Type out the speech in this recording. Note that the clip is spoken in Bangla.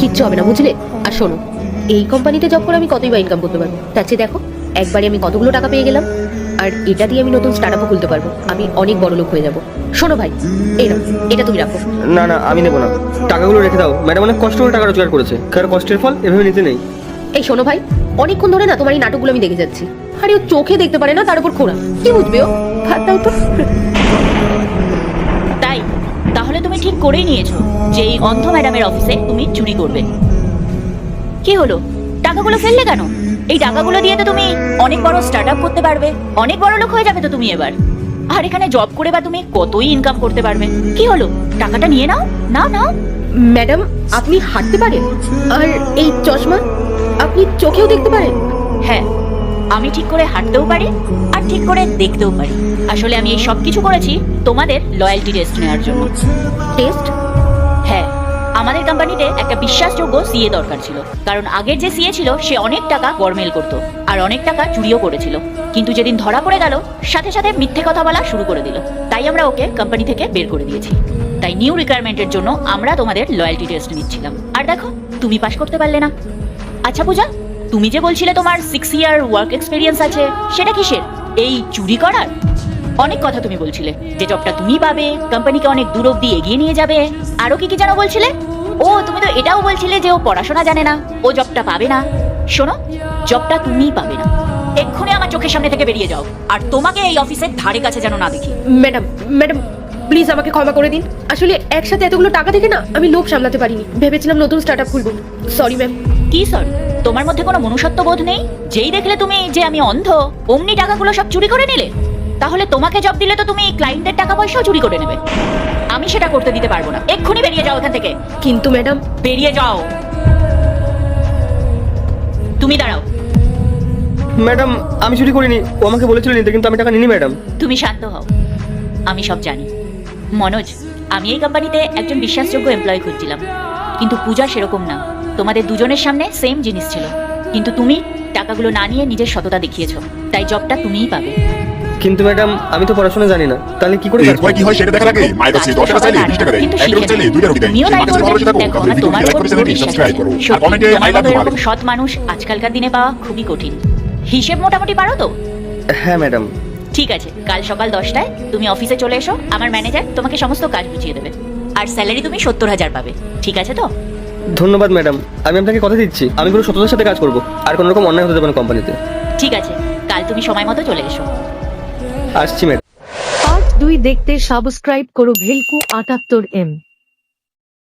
কিচ্ছু হবে না, বুঝলে? আর শোনো, এই কোম্পানিতে জব করে আমি কতই বা ইনকাম করতে পারবো, তার চেয়ে দেখো একবারে আমি কতগুলো টাকা পেয়ে গেলাম। আর এটা দিয়ে আমি নতুন স্টার্টআপও খুলতে পারবো, আমি অনেক বড় লোক হয়ে যাবো। শোনো ভাই, এই নাও, এটা তুমি রাখো। না না, আমি নেবো না, টাকাগুলো রেখে দাও। ম্যাডাম অনেক কষ্ট করে টাকা রোজগার করেছে, কার কষ্টের ফল এভাবে নিতে নেই। এই শোনো ভাই, অনেকক্ষণ ধরে না তোমার এই নাটকগুলো আমি দেখে যাচ্ছি। আরে ও চোখে দেখতে পারে না, তার উপর খোঁড়া, কি বুঝবে ও? ভাত দাও তো। তাই তাহলে তুমি ঠিক করেই নিয়েছো যে এই অন্ধ ম্যাডামের অফিসে তুমি চুরি করবে। কি হলো, টাকাগুলো ফেললে কেন? এই টাকাগুলো দিয়ে তো তুমি অনেক বড় স্টার্টআপ করতে পারবে, অনেক বড় লোক হয়ে যাবে তো তুমি এবার। আর এখানে জব করে বা তুমি কতই ইনকাম করতে পারবে। কি হলো, টাকাটা নিয়ে নাও। নাও নাও। ম্যাডাম, আপনি হাঁটতে পারেন? আর এই চশমা, আপনি চোখেও দেখতে পারেন? হ্যাঁ, আমি ঠিক করে হাঁটতেও পারি আর ঠিক করে দেখতেও পারি। আসলে আমি এই সব কিছু করেছি তোমাদের লয়্যালটি টেস্ট নেওয়ার জন্য। টেস্ট? হ্যাঁ, আমাদের কোম্পানিতে একটা বিশ্বাসযোগ্য সিএ দরকার ছিল, কারণ আগের যে সিএ ছিল সে অনেক টাকা গরমেল করতো আর অনেক টাকা চুরিও করেছিল। কিন্তু যেদিন ধরা পড়ে গেল সাথে সাথে মিথ্যে কথা বলা শুরু করে দিল। তাই আমরা ওকে কোম্পানি থেকে বের করে দিয়েছি। তাই নিউ রিকোয়ারমেন্টের জন্য আমরা তোমাদের লয়্যালটি টেস্ট নিচ্ছিলাম। আর দেখো, তুমি পাশ করতে পারলে না। আচ্ছা পূজা, তুমি যে বলছিলে তোমার 6 ইয়ার ওয়ার্ক এক্সপেরিয়েন্স আছে, সেটা কিসের? এই চুরি করার? অনেক কথা তুমি বলছিলে, যে জবটা তুমি পাবে, কোম্পানিকে অনেক দূর অব্দি এগিয়ে নিয়ে যাবে। আরো কি কি যেন বলছিলে? ও তুমি তো এটাও বলছিলে যে ও পড়াশোনা জানে না, ও জবটা পাবে না। শোনো, জবটা তুমিই পাবে না। এক্ষুনি আমার চোখের সামনে থেকে বেরিয়ে যাও, আর তোমাকে এই অফিসের ধারে কাছে যেন না দেখি। ম্যাডাম, ম্যাডাম প্লিজ আমাকে ক্ষমা করে দিন। আসলে একসাথে এতগুলো টাকা থেকে না আমি লোভ সামলাতে পারিনি, ভেবেছিলাম নতুন স্টার্টআপ খুলবো। Sorry ma'am. কি সরি? তোমার মধ্যে কোনো মনুষ্যত্ব বোধ নেই? যেই দেখলে তুমি যে আমি অন্ধ, অমনি টাকাগুলো সব চুরি করে নিলে। তাহলে তোমাকে জব দিলে তো তুমি ক্লায়েন্টের টাকা পয়সাও চুরি করে নেবে। আমি সেটা করতে দিতে পারবো না। এক্ষুনি বেরিয়ে যাও এখান থেকে। কিন্তু ম্যাডাম। বেরিয়ে যাও। তুমি দাঁড়াও। ম্যাডাম, আমি চুরি করিনি, ও আমাকে বলেছিল নিতে, কিন্তু আমি টাকা নিইনি ম্যাডাম। তুমি শান্ত হও, আমি সব জানি। মনোজ, আমি এই কোম্পানিতে একজন বিশ্বাসযোগ্য এমপ্লয়ি খুঁজছিলাম, কিন্তু পূজা সেরকম না। তোমাদের দুজনের সামনে সেম জিনিস ছিল, কিন্তু তুমি টাকাগুলো না নিয়ে নিজের সততা দেখিয়েছো, তাই জবটা তুমিই পাবে। কিন্তু ম্যাডাম, আমি তো পড়াশোনা জানি না, তাহলে কি করে কাজ এরপর কি হয় সেটা দেখার আগে মায়ের কাছে 10 টাকা চাইলে 20 টাকা দেয়, কিন্তু 1 টাকা চাইলে 2 টাকা দেয়। তুমিও তাই মাকে যদি ভালো করবে। থাকো দেখো, তাহলে আমার ভিডিও তোমার লাইক উপর করে পুরো চ্যানেলটি বিশ্বাস সাবস্ক্রাইব আছে। করো আর সত্যি, কমেন্টে আই তোমার লাভ মতো ইউ এরকম সৎ মানুষ আজকালকার দিনে পাওয়া খুবই কঠিন। হিসেব মোটামুটি পারো তো? হ্যাঁ ম্যাডাম। ঠিক আছে, কাল সকাল 10টায় তুমি অফিসে চলে এসো। আমার ম্যানেজার তোমাকে সমস্ত কাজ বুঝিয়ে দেবে, আর স্যালারি তুমি 70,000 পাবে। ঠিক আছে তো? ধন্যবাদ ম্যাডাম, আমি আপনাকে কথা দিচ্ছি আমি পুরো সততার সাথে কাজ করবো, আর কোনো রকম অন্যায় হতে দেবো না কোম্পানিতে। ঠিক আছে, কাল তুমি সময় মতো চলে এসো। আসছি ম্যাডাম। পার্ট 2 দেখতে সাবস্ক্রাইব করো ভেলকু 78M।